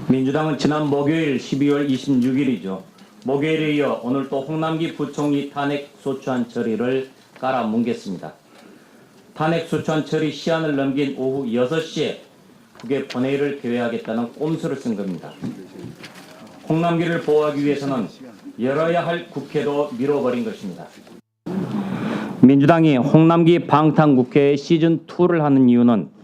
민주당은 지난 목요일 12월 26일이죠. 목요일에 이어 오늘 또 홍남기 부총리 탄핵 소추안 처리를 깔아뭉갰습니다. 탄핵 소추안 처리 시한을 넘긴 오후 6시에 국회 본회의를 개회하겠다는 꼼수를 쓴 겁니다. 홍남기를 보호하기 위해서는 열어야 할 국회도 미뤄버린 것입니다. 민주당이 홍남기 방탄국회 시즌2를 하는 이유는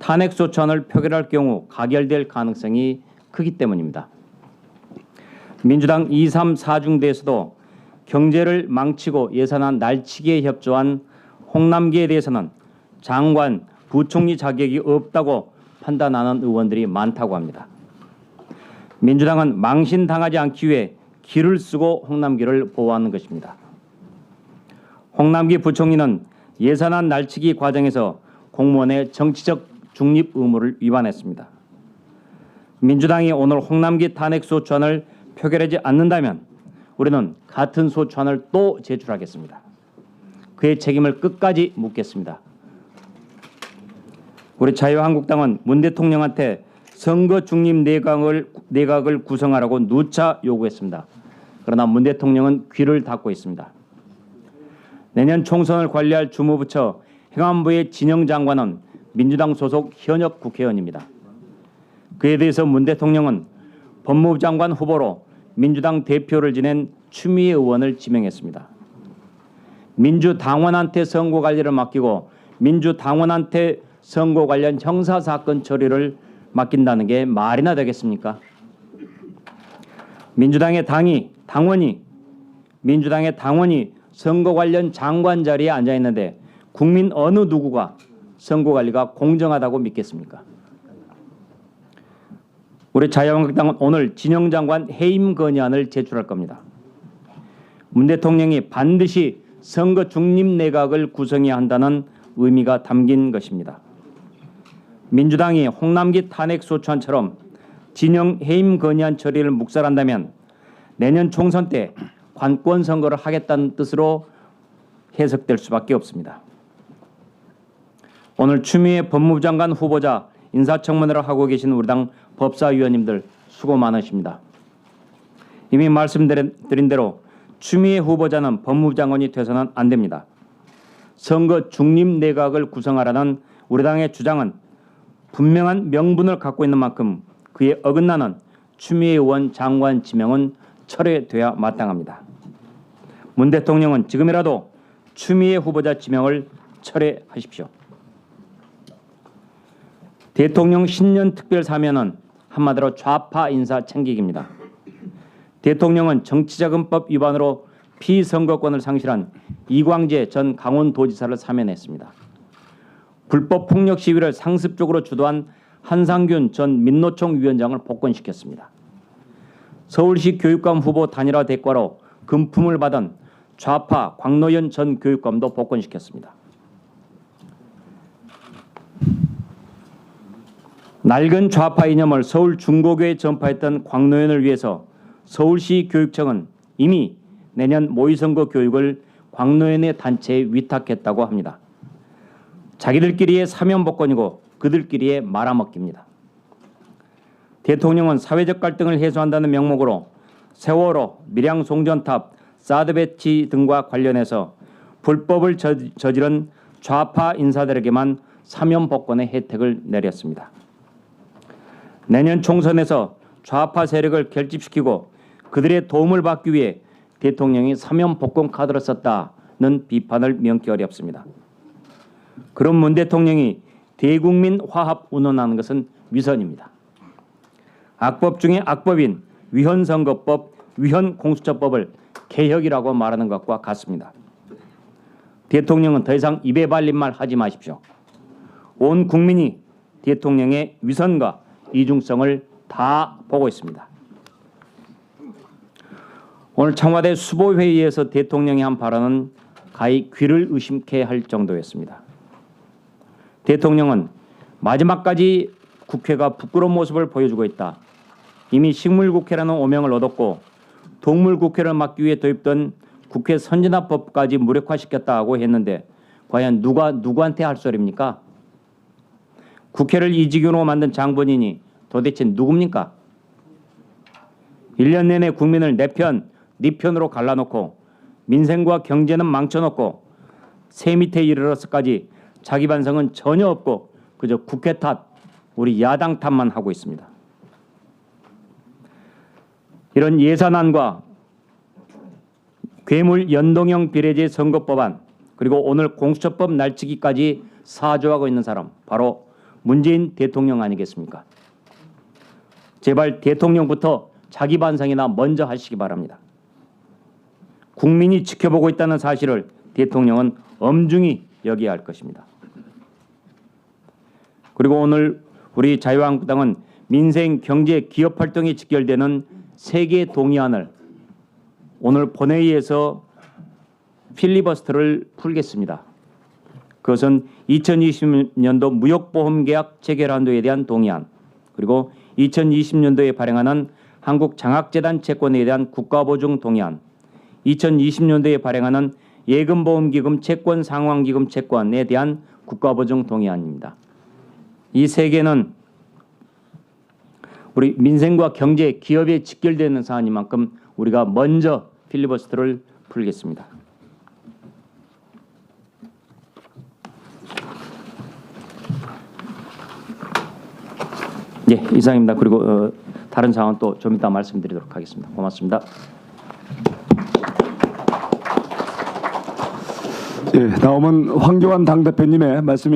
탄핵 소추안을 표결할 경우 가결될 가능성이 크기 때문입니다. 민주당 2, 3, 4중대에서도 경제를 망치고 예산안 날치기에 협조한 홍남기에 대해서는 장관, 부총리 자격이 없다고 판단하는 의원들이 많다고 합니다. 민주당은 망신당하지 않기 위해 기를 쓰고 홍남기를 보호하는 것입니다. 홍남기 부총리는 예산안 날치기 과정에서 공무원의 정치적 중립 의무를 위반했습니다. 민주당이 오늘 홍남기 탄핵 소추안을 표결하지 않는다면 우리는 같은 소추안을 또 제출하겠습니다. 그의 책임을 끝까지 묻겠습니다. 우리 자유한국당은 문 대통령한테 선거 중립 내각을 구성하라고 누차 요구했습니다. 그러나 문 대통령은 귀를 닫고 있습니다. 내년 총선을 관리할 주무부처 행안부의 진영 장관은 민주당 소속 현역 국회의원입니다. 그에 대해서 문 대통령은 법무부 장관 후보로 민주당 대표를 지낸 추미애 의원을 지명했습니다. 민주당원한테 선거 관리를 맡기고 민주당원한테 선거 관련 형사사건 처리를 맡긴다는 게 말이나 되겠습니까? 민주당의 당원이 선거 관련 장관 자리에 앉아 있는데 국민 어느 누구가 선거 관리가 공정하다고 믿겠습니까? 우리 자유한국당은 오늘 진영 장관 해임 건의안을 제출할 겁니다. 문 대통령이 반드시 선거 중립 내각을 구성해야 한다는 의미가 담긴 것입니다. 민주당이 홍남기 탄핵 소추안처럼 진영 해임 건의안 처리를 묵살한다면 내년 총선 때 관권 선거를 하겠다는 뜻으로 해석될 수밖에 없습니다. 오늘 추미애 법무부 장관 후보자 인사청문회를 하고 계신 우리 당 법사위원님들 수고 많으십니다. 이미 말씀드린 대로 추미애 후보자는 법무부 장관이 돼서는 안 됩니다. 선거 중립 내각을 구성하라는 우리 당의 주장은 분명한 명분을 갖고 있는 만큼 그에 어긋나는 추미애 의원 장관 지명은 철회돼야 마땅합니다. 문 대통령은 지금이라도 추미애 후보자 지명을 철회하십시오. 대통령 신년 특별 사면은 한마디로 좌파 인사 챙기기입니다. 대통령은 정치자금법 위반으로 피선거권을 상실한 이광재 전 강원도지사를 사면했습니다. 불법 폭력 시위를 상습적으로 주도한 한상균 전 민노총 위원장을 복권시켰습니다. 서울시 교육감 후보 단일화 대가로 금품을 받은 좌파 광노현 전 교육감도 복권시켰습니다. 낡은 좌파 이념을 서울 중고교에 전파했던 광노현을 위해서 서울시 교육청은 이미 내년 모의선거 교육을 광노현의 단체에 위탁했다고 합니다. 자기들끼리의 사면복권이고 그들끼리의 말아먹기입니다. 대통령은 사회적 갈등을 해소한다는 명목으로 세월호, 밀양 송전탑, 사드 배치 등과 관련해서 불법을 저지른 좌파 인사들에게만 사면복권의 혜택을 내렸습니다. 내년 총선에서 좌파 세력을 결집시키고 그들의 도움을 받기 위해 대통령이 사면복권 카드를 썼다는 비판을 면기 어렵습니다. 그런 문 대통령이 대국민 화합 운운하는 것은 위선입니다. 악법 중에 악법인 위헌선거법, 위헌공수처법을 개혁이라고 말하는 것과 같습니다. 대통령은 더 이상 입에 발린 말 하지 마십시오. 온 국민이 대통령의 위선과 이중성을 다 보고 있습니다. 오늘 청와대 수보회의에서 대통령이 한 발언은 가히 귀를 의심케 할 정도였습니다. 대통령은 마지막까지 국회가 부끄러운 모습을 보여주고 있다. 이미 식물국회라는 오명을 얻었고 동물국회를 막기 위해 도입된 국회 선진화법까지 무력화시켰다고 했는데 과연 누가 누구한테 할 소리입니까? 국회를 이 지경으로 만든 장본인이 도대체 누굽니까? 1년 내내 국민을 내 편, 네 편으로 갈라놓고 민생과 경제는 망쳐놓고 새 밑에 이르러서까지 자기 반성은 전혀 없고 그저 국회 탓, 우리 야당 탓만 하고 있습니다. 이런 예산안과 괴물 연동형 비례제 선거법안 그리고 오늘 공수처법 날치기까지 사주하고 있는 사람 바로 문재인 대통령 아니겠습니까? 제발 대통령부터 자기 반성이나 먼저 하시기 바랍니다. 국민이 지켜보고 있다는 사실을 대통령은 엄중히 여겨야 할 것입니다. 그리고 오늘 우리 자유한국당은 민생, 경제, 기업 활동에 직결되는 3개 동의안을 오늘 본회의에서 필리버스터를 풀겠습니다. 그것은 2020년도 무역보험계약 체결 한도에 대한 동의안, 그리고 2020년도에 발행하는 한국장학재단 채권에 대한 국가보증 동의안, 2020년도에 발행하는 예금보험기금 채권 상환기금 채권에 대한 국가보증 동의안입니다. 이 3개는 우리 민생과 경제, 기업에 직결되는 사안인 만큼 우리가 먼저 필리버스터를 풀겠습니다. 예, 이상입니다. 그리고 다른 사항은 또 좀 이따 말씀드리도록 하겠습니다. 고맙습니다. 예, 다음은 황교안 당대표님의 말씀이